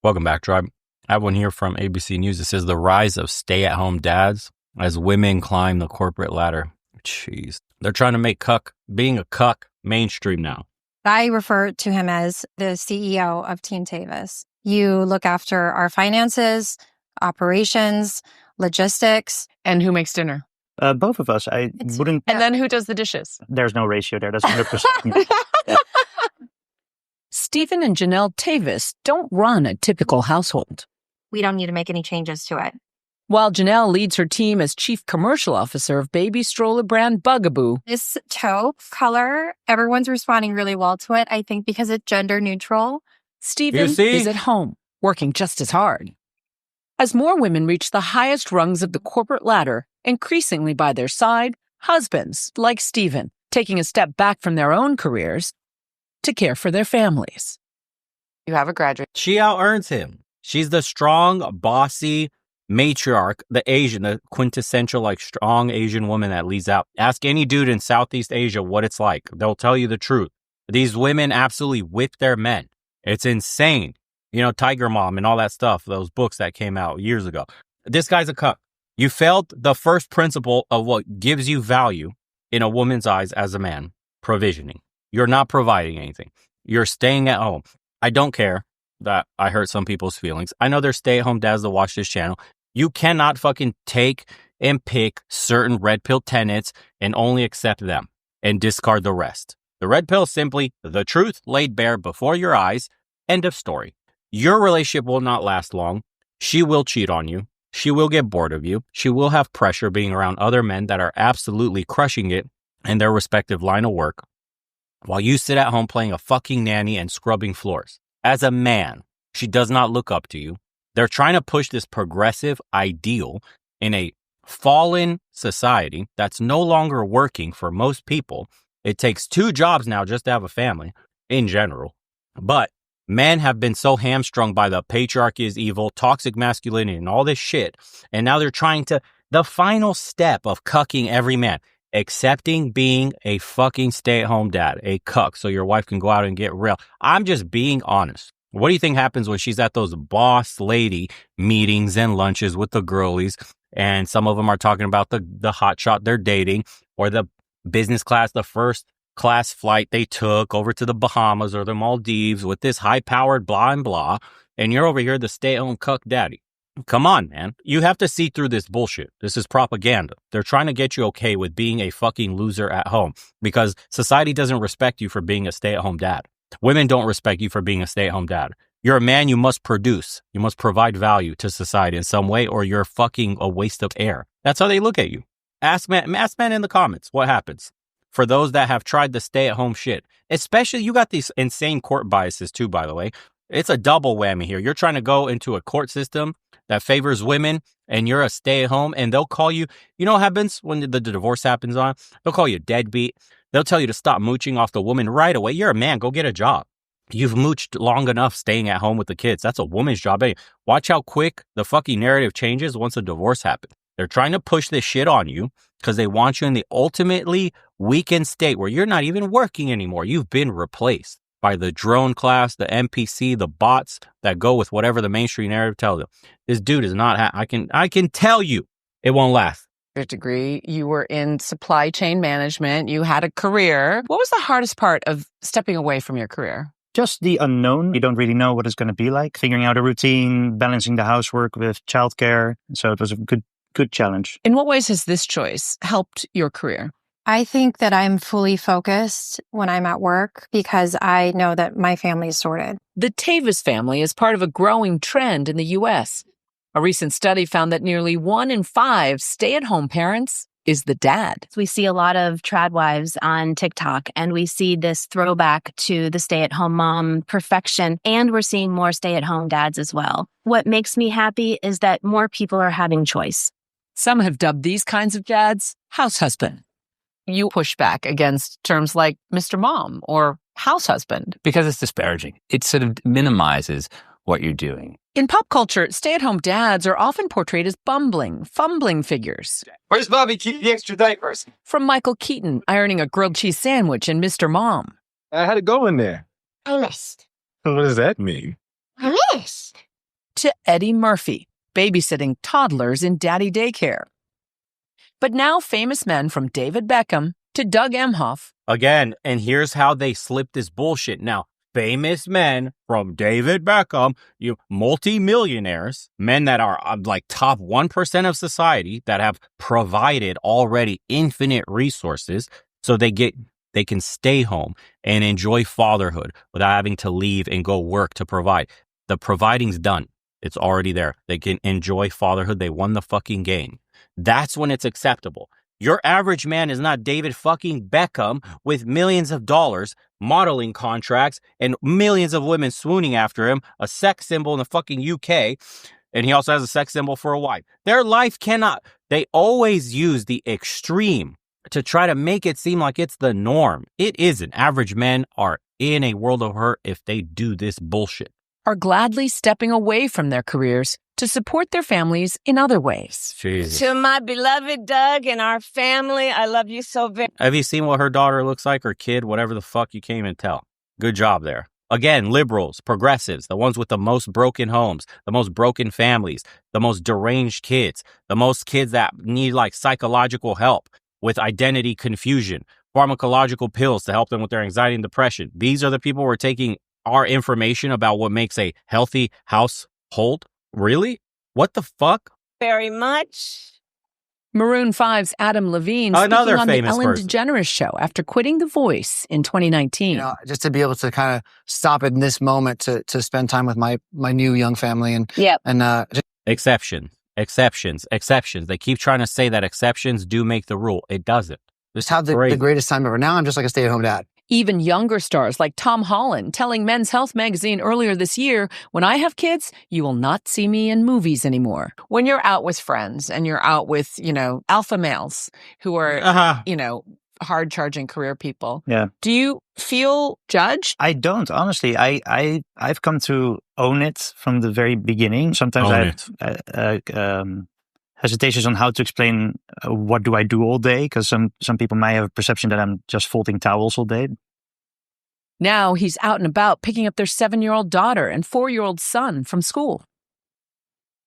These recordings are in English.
Welcome back, Tribe. I have one here from ABC News. It says the rise of stay-at-home dads as women climb the corporate ladder. Jeez. They're trying to make being a cuck mainstream now. I refer to him as the CEO of Team Tavis. You look after our finances, operations, logistics. And who makes dinner? Both of us. I wouldn't. And then who does the dishes? There's no ratio there. That's 100%. Yeah. Stephen and Janelle Tavis don't run a typical household. We don't need to make any changes to it. While Janelle leads her team as chief commercial officer of baby stroller brand Bugaboo. This taupe color, everyone's responding really well to it, I think, because it's gender neutral. Stephen is at home, working just as hard. As more women reach the highest rungs of the corporate ladder, increasingly by their side, husbands, like Stephen, taking a step back from their own careers to care for their families. You have a graduate. She out-earns him. She's the strong, bossy matriarch, the quintessential, strong Asian woman that leads out. Ask any dude in Southeast Asia what it's like. They'll tell you the truth. These women absolutely whip their men. It's insane. You know, Tiger Mom and all that stuff, those books that came out years ago. This guy's a cuck. You failed the first principle of what gives you value in a woman's eyes as a man, provisioning. You're not providing anything. You're staying at home. I don't care that I hurt some people's feelings. I know there's stay-at-home dads that watch this channel. You cannot fucking take and pick certain red pill tenets and only accept them and discard the rest. The red pill is simply the truth laid bare before your eyes. End of story. Your relationship will not last long. She will cheat on you. She will get bored of you. She will have pressure being around other men that are absolutely crushing it in their respective line of work, while you sit at home playing a fucking nanny and scrubbing floors. As a man, she does not look up to you. They're trying to push this progressive ideal in a fallen society that's no longer working for most people. It takes 2 jobs now just to have a family in general. But men have been so hamstrung by the patriarchy is evil, toxic masculinity, and all this shit. And now they're trying to, the final step of cucking every man, accepting being a fucking stay-at-home dad, a cuck, so your wife can go out and get real. I'm just being honest. What do you think happens when she's at those boss lady meetings and lunches with the girlies, and some of them are talking about the hotshot they're dating, or the business class, the first class flight they took over to the Bahamas or the Maldives with this high-powered blah and blah, and you're over here the stay-at-home cuck daddy? Come on, man. You have to see through this bullshit. This is propaganda. They're trying to get you okay with being a fucking loser at home because society doesn't respect you for being a stay-at-home dad. Women don't respect you for being a stay-at-home dad. You're a man, you must produce. You must provide value to society in some way, or you're fucking a waste of air. That's how they look at you. Ask men in the comments what happens. For those that have tried the stay-at-home shit, especially you got these insane court biases too, by the way. It's a double whammy here. You're trying to go into a court system that favors women and you're a stay-at-home, and they'll call you, you know what happens when the divorce happens on? They'll call you a deadbeat. They'll tell you to stop mooching off the woman right away. You're a man. Go get a job. You've mooched long enough staying at home with the kids. That's a woman's job. Hey, watch how quick the fucking narrative changes once a divorce happens. They're trying to push this shit on you because they want you in the ultimately weakened state where you're not even working anymore. You've been replaced by the drone class, the NPC, the bots that go with whatever the mainstream narrative tells them. This dude is not, I can tell you it won't last. Degree, you were in supply chain management, you had a career. What was the hardest part of stepping away from your career? Just the unknown. You don't really know what it's going to be like. Figuring out a routine, balancing the housework with childcare. So it was a good challenge. In what ways has this choice helped your career? I think that I'm fully focused when I'm at work because I know that my family is sorted. The Tavis family is part of a growing trend in the U.S. A recent study found that nearly 1 in 5 stay-at-home parents is the dad. We see a lot of trad wives on TikTok, and we see this throwback to the stay-at-home mom perfection, and we're seeing more stay-at-home dads as well. What makes me happy is that more people are having choice. Some have dubbed these kinds of dads house husband. You push back against terms like Mr. Mom or house husband. Because it's disparaging. It sort of minimizes what you're doing. In pop culture, stay-at-home dads are often portrayed as bumbling, fumbling figures. Where's Bobby? Keep the extra diapers. From Michael Keaton ironing a grilled cheese sandwich in Mr. Mom. How'd it go in there? I missed. What does that mean? I missed. to Eddie Murphy, babysitting toddlers in daddy daycare. But now famous men from David Beckham to Doug Emhoff. Again, and here's how they slip this bullshit. Now, famous men from David Beckham, you multi-millionaires, men that are like top 1% of society that have provided already infinite resources so they can stay home and enjoy fatherhood without having to leave and go work to provide. The providing's done. It's already there. They can enjoy fatherhood. They won the fucking game. That's when it's acceptable. Your average man is not David fucking Beckham with millions of dollars, modeling contracts, and millions of women swooning after him, a sex symbol in the fucking UK, and he also has a sex symbol for a wife. Their life cannot. They always use the extreme to try to make it seem like it's the norm. It isn't. Average men are in a world of hurt if they do this bullshit. Are gladly stepping away from their careers to support their families in other ways. Jesus. To my beloved Doug and our family, I love you so very much. Have you seen what her daughter looks like, her kid, whatever the fuck you can't even tell? Good job there. Again, liberals, progressives, the ones with the most broken homes, the most broken families, the most deranged kids, the most kids that need like psychological help with identity confusion, pharmacological pills to help them with their anxiety and depression. These are the people who are taking our information about what makes a healthy household. Really? What the fuck? Very much. Maroon 5's Adam Levine Another speaking on the famous Ellen person. DeGeneres show after quitting The Voice in 2019. You know, just to be able to kind of stop in this moment to spend time with my new young family and Exceptions. They keep trying to say that exceptions do make the rule. It doesn't. just have the greatest time ever. Now I'm just like a stay-at-home dad. Even younger stars like Tom Holland telling Men's Health magazine earlier this year, when I have kids, you will not see me in movies anymore. When you're out with friends and you're out with, alpha males who are, hard-charging career people. Yeah. Do you feel judged? I don't, honestly. I've come to own it from the very beginning. Sometimes I have hesitations on how to explain what do I do all day, because some people might have a perception that I'm just folding towels all day. Now he's out and about picking up their 7-year-old daughter and 4-year-old son from school,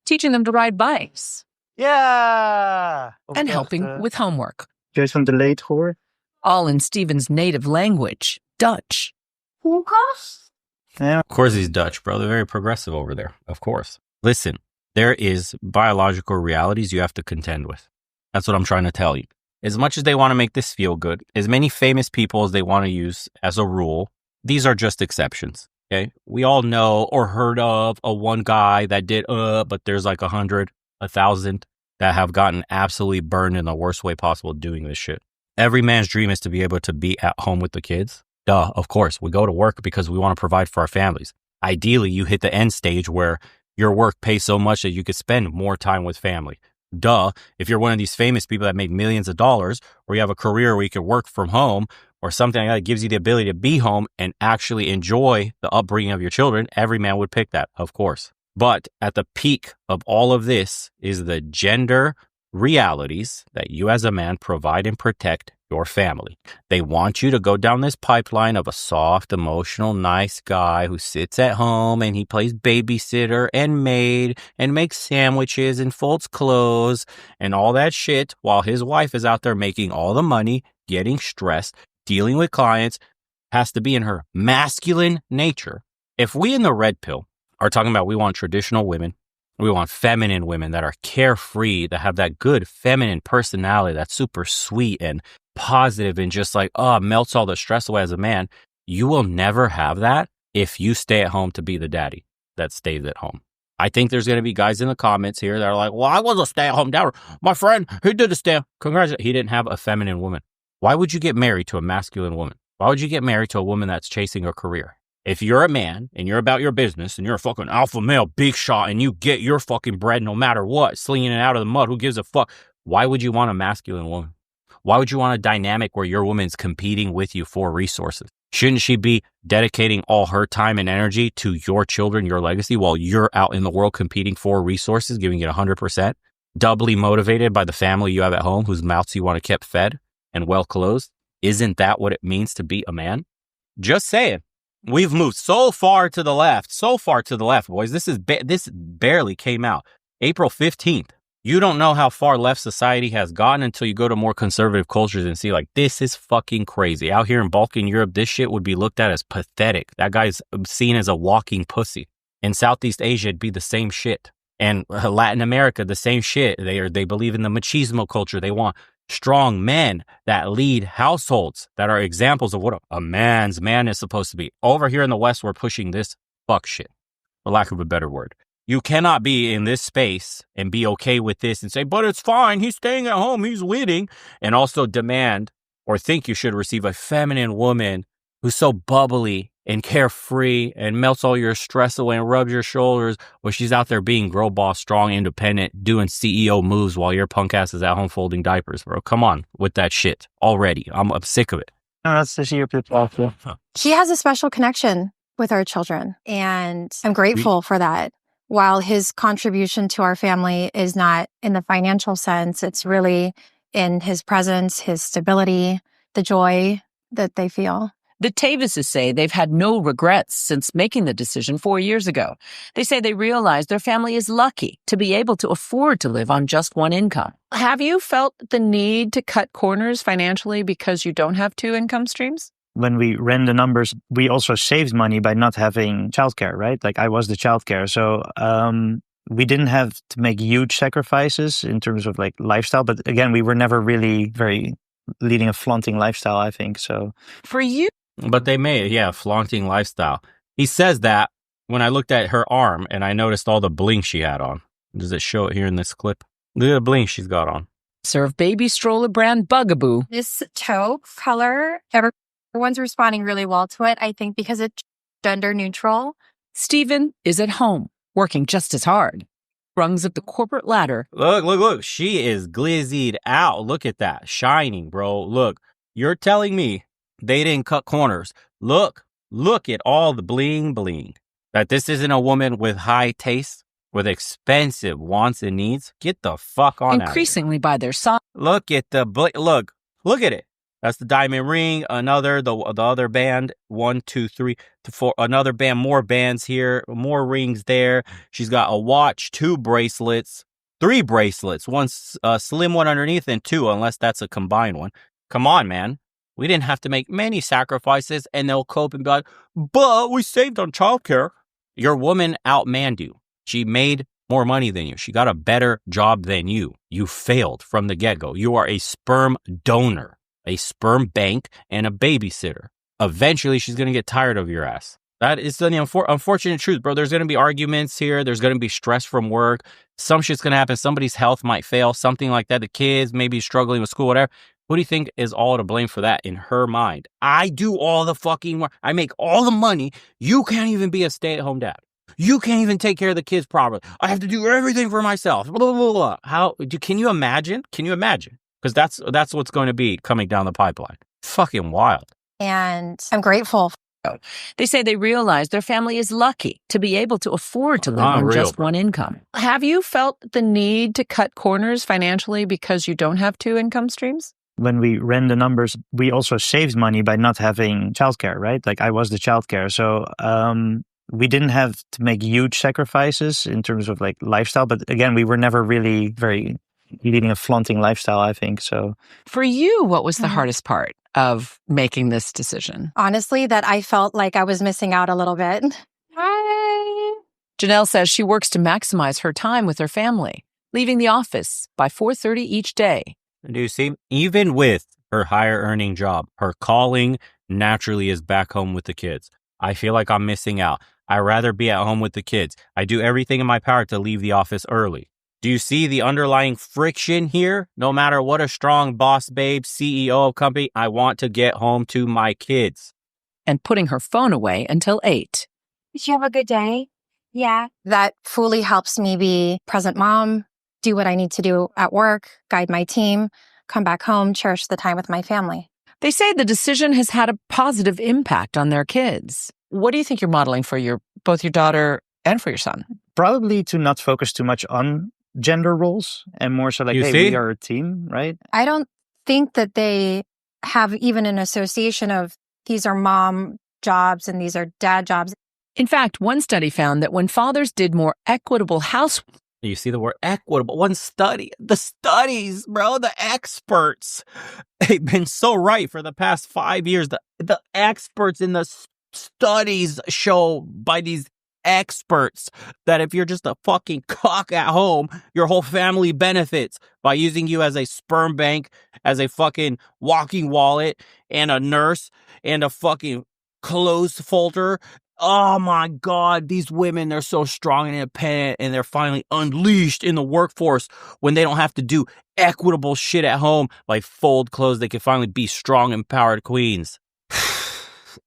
teaching them to ride bikes. Yeah! And helping with homework. Juist van de leed hoor. All in Steven's native language, Dutch. Yeah. Of course he's Dutch, bro. They're very progressive over there. Of course. Listen, there is biological realities you have to contend with. That's what I'm trying to tell you. As much as they want to make this feel good, as many famous people as they want to use as a rule, these are just exceptions. Okay. We all know or heard of a one guy that did, but there's like 100, 1,000 that have gotten absolutely burned in the worst way possible doing this shit. Every man's dream is to be able to be at home with the kids. Duh, of course. We go to work because we want to provide for our families. Ideally, you hit the end stage where your work pays so much that you could spend more time with family. Duh, if you're one of these famous people that make millions of dollars, or you have a career where you can work from home, or something like that gives you the ability to be home and actually enjoy the upbringing of your children, every man would pick that, of course. But at the peak of all of this is the gender realities that you as a man provide and protect your family. They want you to go down this pipeline of a soft, emotional, nice guy who sits at home and he plays babysitter and maid and makes sandwiches and folds clothes and all that shit while his wife is out there making all the money, getting stressed, dealing with clients, has to be in her masculine nature. If we in the red pill are talking about we want traditional women, we want feminine women that are carefree, that have that good feminine personality that's super sweet and positive and just like, melts all the stress away as a man. You will never have that if you stay at home to be the daddy that stays at home. I think there's going to be guys in the comments here that are like, well, I was a stay-at-home dad. My friend, he did a stay. Congratulations. He didn't have a feminine woman. Why would you get married to a masculine woman? Why would you get married to a woman that's chasing a career? If you're a man and you're about your business and you're a fucking alpha male, big shot, and you get your fucking bread no matter what, slinging it out of the mud, who gives a fuck? Why would you want a masculine woman? Why would you want a dynamic where your woman's competing with you for resources? Shouldn't she be dedicating all her time and energy to your children, your legacy, while you're out in the world competing for resources, giving it 100%, doubly motivated by the family you have at home whose mouths you want to keep fed and well closed? Isn't that what it means to be a man? Just saying. We've moved so far to the left, boys. This barely came out. April 15th. You don't know how far left society has gotten until you go to more conservative cultures and see, like, this is fucking crazy. Out here in Balkan Europe, this shit would be looked at as pathetic. That guy's seen as a walking pussy. In Southeast Asia, it'd be the same shit. And Latin America, the same shit. They believe in the machismo culture. They want strong men that lead households, that are examples of what a man's man is supposed to be. Over here in the West, we're pushing this fuck shit, for lack of a better word. You cannot be in this space and be okay with this and say, but it's fine, he's staying at home, he's winning, and also demand or think you should receive a feminine woman who's so bubbly and carefree and melts all your stress away and rubs your shoulders, while she's out there being girl boss, strong, independent, doing CEO moves while your punk ass is at home folding diapers, bro. Come on with that shit already. I'm sick of it. No, that's the sheer people. He has a special connection with our children, and I'm grateful for that. While his contribution to our family is not in the financial sense, it's really in his presence, his stability, the joy that they feel. The Tavises say they've had no regrets since making the decision 4 years ago. They say they realize their family is lucky to be able to afford to live on just one income. Have you felt the need to cut corners financially because you don't have two income streams? When we ran the numbers, we also saved money by not having childcare, right? Like I was the childcare. So we didn't have to make huge sacrifices in terms of like lifestyle. But again, we were never really very leading a flaunting lifestyle, I think. So for you. But they made, flaunting lifestyle. He says that when I looked at her arm and I noticed all the bling she had on. Does it show it here in this clip? Look at the bling she's got on. Serve baby stroller brand Bugaboo. This taupe color, everyone's responding really well to it, I think, because it's gender neutral. Stephen is at home, working just as hard. Rungs of the corporate ladder. Look. She is glizzied out. Look at that. Shining, bro. Look, you're telling me they didn't cut corners. Look at all the bling. That this isn't a woman with high taste, with expensive wants and needs. Get the fuck on Increasingly by their side. Look at the look at it. That's the diamond ring. Another, the other band. 1, 2, 3, 4. Another band. More bands here. More rings there. She's got a watch, 2 bracelets, 3 bracelets. One slim one underneath and 2, unless that's a combined one. Come on, man. We didn't have to make many sacrifices, and they'll cope and be like, but we saved on childcare. Your woman outmanned you. She made more money than you. She got a better job than you. You failed from the get-go. You are a sperm donor, a sperm bank, and a babysitter. Eventually, she's going to get tired of your ass. That is the unfortunate truth, bro. There's going to be arguments here. There's going to be stress from work. Some shit's going to happen. Somebody's health might fail, something like that. The kids may be struggling with school, whatever. Who do you think is all to blame for that in her mind? I do all the fucking work. I make all the money. You can't even be a stay-at-home dad. You can't even take care of the kids properly. I have to do everything for myself. Blah, blah, blah. Can you imagine? Because that's what's going to be coming down the pipeline. Fucking wild. And I'm grateful. They say they realize their family is lucky to be able to afford to live on just one income. Have you felt the need to cut corners financially because you don't have two income streams? When we ran the numbers, we also saved money by not having childcare, right? Like I was the childcare. So we didn't have to make huge sacrifices in terms of like lifestyle. But again, we were never really very leading a flaunting lifestyle, I think. So for you, what was the hardest part of making this decision? Honestly, that I felt like I was missing out a little bit. Hi. Janelle says she works to maximize her time with her family, leaving the office by 4:30 each day. Do you see? Even with her higher earning job, her calling naturally is back home with the kids. I feel like I'm missing out. I'd rather be at home with the kids. I do everything in my power to leave the office early. Do you see the underlying friction here? No matter what a strong boss babe, CEO of company, I want to get home to my kids. And putting her phone away until 8. Did you have a good day? Yeah. That fully helps me be present mom, do what I need to do at work, guide my team, come back home, cherish the time with my family. They say the decision has had a positive impact on their kids. What do you think you're modeling for both your daughter and for your son? Probably to not focus too much on gender roles and more so like, we are a team, right? I don't think that they have even an association of these are mom jobs and these are dad jobs. In fact, one study found that when fathers did more equitable housework, you see the word equitable. One study, the studies, bro, the experts, they've been so right for the past 5 years. The experts in the studies show by these experts that if you're just a fucking cock at home, your whole family benefits by using you as a sperm bank, as a fucking walking wallet, and a nurse, and a fucking clothes folder. Oh my God, these women, they're so strong and independent, and they're finally unleashed in the workforce when they don't have to do equitable shit at home, like fold clothes. They can finally be strong, empowered queens.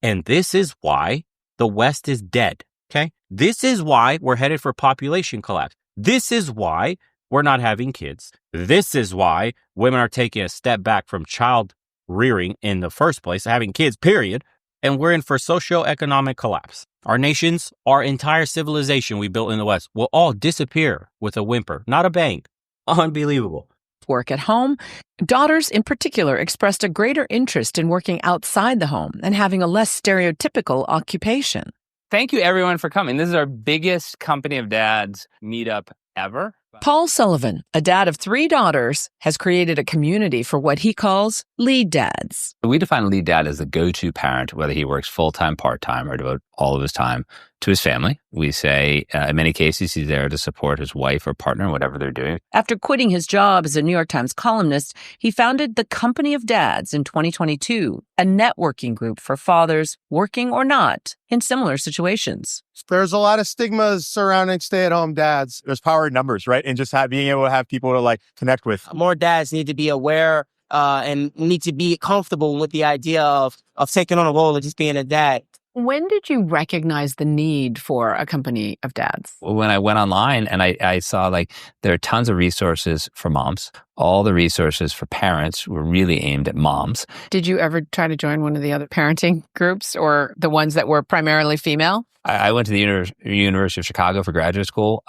And this is why the West is dead, okay? This is why we're headed for population collapse. This is why we're not having kids. This is why women are taking a step back from child rearing in the first place, having kids, period. And we're in for socioeconomic collapse. Our nations, our entire civilization we built in the West will all disappear with a whimper, not a bang. Unbelievable. Work at home, daughters in particular expressed a greater interest in working outside the home and having a less stereotypical occupation. Thank you, everyone, for coming. This is our biggest Company of Dads meetup ever. Paul Sullivan, a dad of 3 daughters, has created a community for what he calls lead dads. We define a lead dad as the go-to parent, whether he works full-time, part-time, or devote all of his time to his family. We say, in many cases, he's there to support his wife or partner, whatever they're doing. After quitting his job as a New York Times columnist, he founded the Company of Dads in 2022, a networking group for fathers, working or not, in similar situations. There's a lot of stigmas surrounding stay-at-home dads. There's power in numbers, right? And just being able to have people to like connect with. More dads need to be aware and need to be comfortable with the idea of taking on a role of just being a dad. When did you recognize the need for a company of dads? When I went online and I saw like there are tons of resources for moms. All the resources for parents were really aimed at moms. Did you ever try to join one of the other parenting groups or the ones that were primarily female? I went to the University of Chicago for graduate school,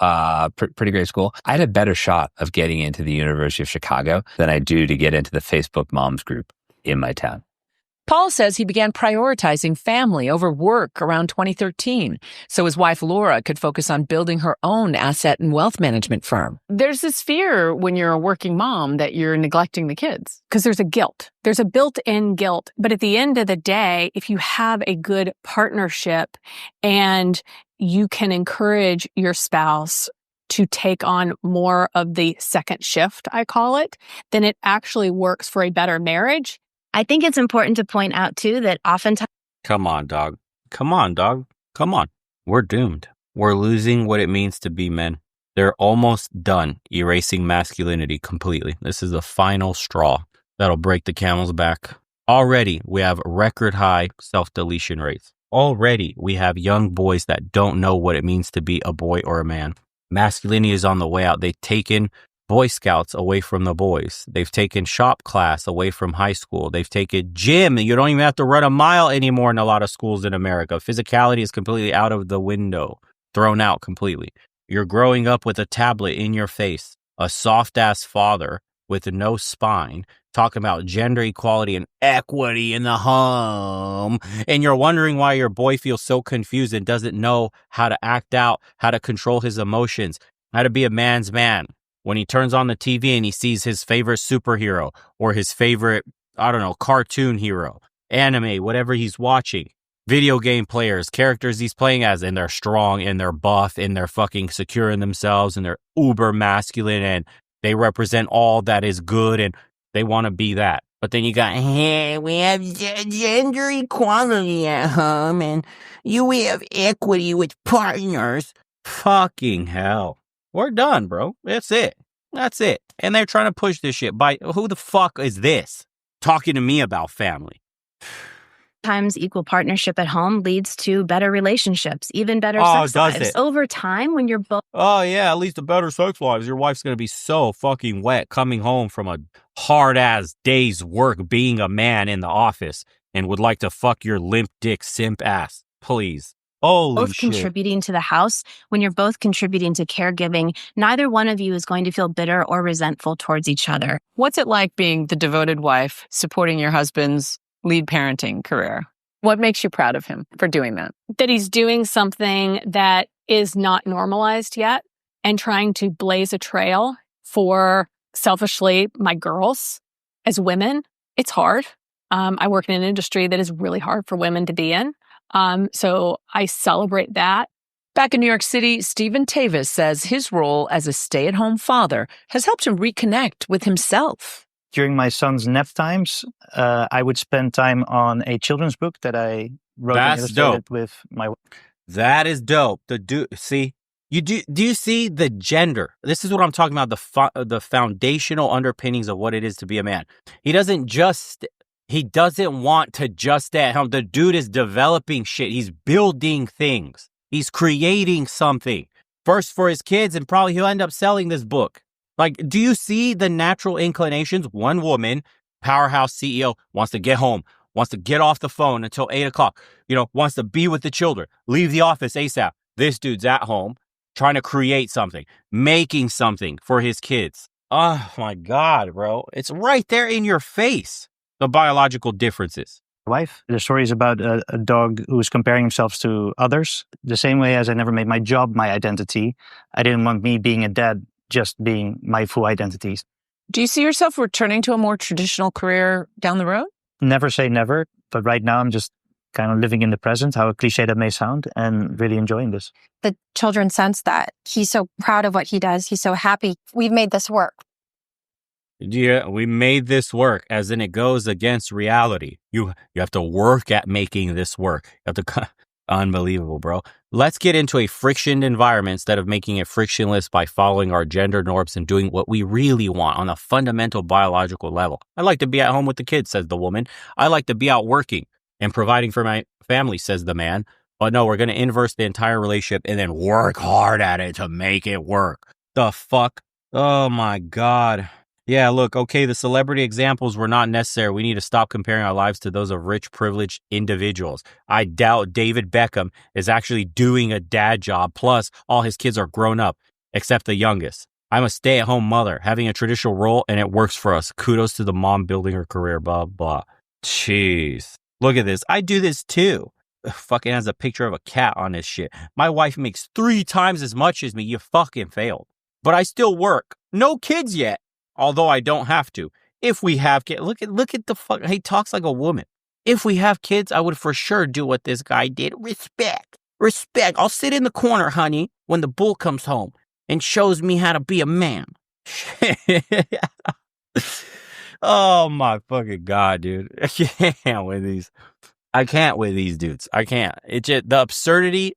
pretty great school. I had a better shot of getting into the University of Chicago than I do to get into the Facebook moms group in my town. Paul says he began prioritizing family over work around 2013, so his wife Laura could focus on building her own asset and wealth management firm. There's this fear when you're a working mom that you're neglecting the kids. Because there's a guilt. There's a built-in guilt. But at the end of the day, if you have a good partnership and you can encourage your spouse to take on more of the second shift, I call it, then it actually works for a better marriage. I think it's important to point out, too, that oftentimes... Come on, dog. Come on, dog. Come on. We're doomed. We're losing what it means to be men. They're almost done erasing masculinity completely. This is the final straw that'll break the camel's back. Already, we have record high self-deletion rates. Already, we have young boys that don't know what it means to be a boy or a man. Masculinity is on the way out. They've taken Boy Scouts away from the boys. They've taken shop class away from high school. They've taken gym. You don't even have to run a mile anymore in a lot of schools in America. Physicality is completely out of the window, thrown out completely. You're growing up with a tablet in your face, a soft-ass father with no spine, talking about gender equality and equity in the home. And you're wondering why your boy feels so confused and doesn't know how to act out, how to control his emotions, how to be a man's man. When he turns on the TV and he sees his favorite superhero or his favorite, cartoon hero, anime, whatever he's watching, video game players, characters he's playing as, and they're strong and they're buff and they're fucking secure in themselves and they're uber masculine and they represent all that is good and they want to be that. But then you got, hey, we have gender equality at home and we have equity with partners. Fucking hell. We're done, bro. That's it. That's it. And they're trying to push this shit by who the fuck is this talking to me about family? Sometimes equal partnership at home leads to better relationships, even better sex lives. Over time, when you're both... Oh, yeah, at least a better sex lives. Your wife's going to be so fucking wet coming home from a hard-ass day's work being a man in the office and would like to fuck your limp dick simp ass. Please. Holy both shit. Contributing to the house, when you're both contributing to caregiving, neither one of you is going to feel bitter or resentful towards each other. What's it like being the devoted wife, supporting your husband's lead parenting career? What makes you proud of him for doing that? That he's doing something that is not normalized yet and trying to blaze a trail for, selfishly, my girls as women. It's hard. I work in an industry that is really hard for women to be in. So I celebrate that. Back in New York City, Stephen Tavis says his role as a stay-at-home father has helped him reconnect with himself. During my son's nap times, I would spend time on a children's book that I wrote and illustrated with my wife. That is dope. See, do you see the gender? This is what I'm talking about, the foundational underpinnings of what it is to be a man. He doesn't want to just stay at home. The dude is developing shit. He's building things. He's creating something. First for his kids, and probably he'll end up selling this book. Like, do you see the natural inclinations? One woman, powerhouse CEO, wants to get home, wants to get off the phone until 8 o'clock, wants to be with the children, leave the office ASAP. This dude's at home trying to create something, making something for his kids. Oh my God, bro. It's right there in your face. The biological differences. Wife. The story is about a dog who's comparing himself to others. The same way as I never made my job my identity, I didn't want me being a dad just being my full identity. Do you see yourself returning to a more traditional career down the road? Never say never, but right now I'm just kind of living in the present, how cliche that may sound, and really enjoying this. The children sense that. He's so proud of what he does. He's so happy. We've made this work. Yeah, we made this work, as in it goes against reality. You have to work at making this work. You have to, unbelievable, bro. Let's get into a frictioned environment instead of making it frictionless by following our gender norms and doing what we really want on a fundamental biological level. I like to be at home with the kids, says the woman. I like to be out working and providing for my family, says the man. But no, we're going to inverse the entire relationship and then work hard at it to make it work. The fuck? Oh my God. Yeah, look, okay, the celebrity examples were not necessary. We need to stop comparing our lives to those of rich, privileged individuals. I doubt David Beckham is actually doing a dad job. Plus, all his kids are grown up, except the youngest. I'm a stay-at-home mother, having a traditional role, and it works for us. Kudos to the mom building her career, blah, blah. Jeez. Look at this. I do this too. Fucking has a picture of a cat on this shit. My wife makes 3 times as much as me. You fucking failed. But I still work. No kids yet. Although I don't have to. If we have kids, look at the fuck. He talks like a woman. If we have kids, I would for sure do what this guy did. Respect. I'll sit in the corner, honey, when the bull comes home and shows me how to be a man. Oh my fucking God, dude. I can't with these. I can't with these dudes. I can't. It's just the absurdity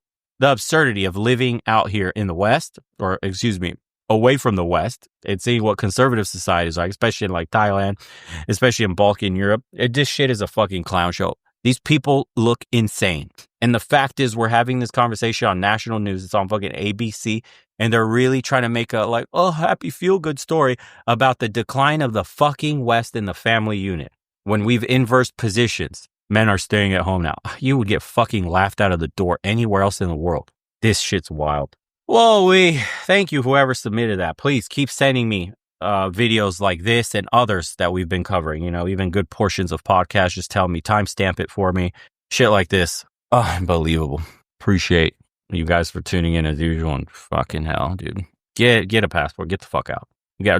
of living out here in the West, or excuse me, away from the West and seeing what conservative society is like, especially in like Thailand, especially in Balkan Europe. This shit is a fucking clown show. These people look insane. And the fact is, we're having this conversation on national news. It's on fucking ABC. And they're really trying to make a happy feel-good story about the decline of the fucking West and the family unit. When we've inversed positions, men are staying at home now. You would get fucking laughed out of the door anywhere else in the world. This shit's wild. Whoa, thank you, whoever submitted that. Please keep sending me videos like this and others that we've been covering. Even good portions of podcasts. Just tell me, timestamp it for me. Shit like this. Oh, unbelievable. Appreciate you guys for tuning in as usual. And fucking hell, dude. Get a passport. Get the fuck out.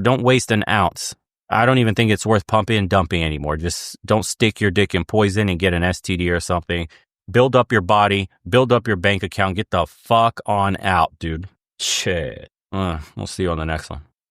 Don't waste an ounce. I don't even think it's worth pumping and dumping anymore. Just don't stick your dick in poison and get an STD or something. Build up your body, build up your bank account, get the fuck on out, dude. Shit. We'll see you on the next one.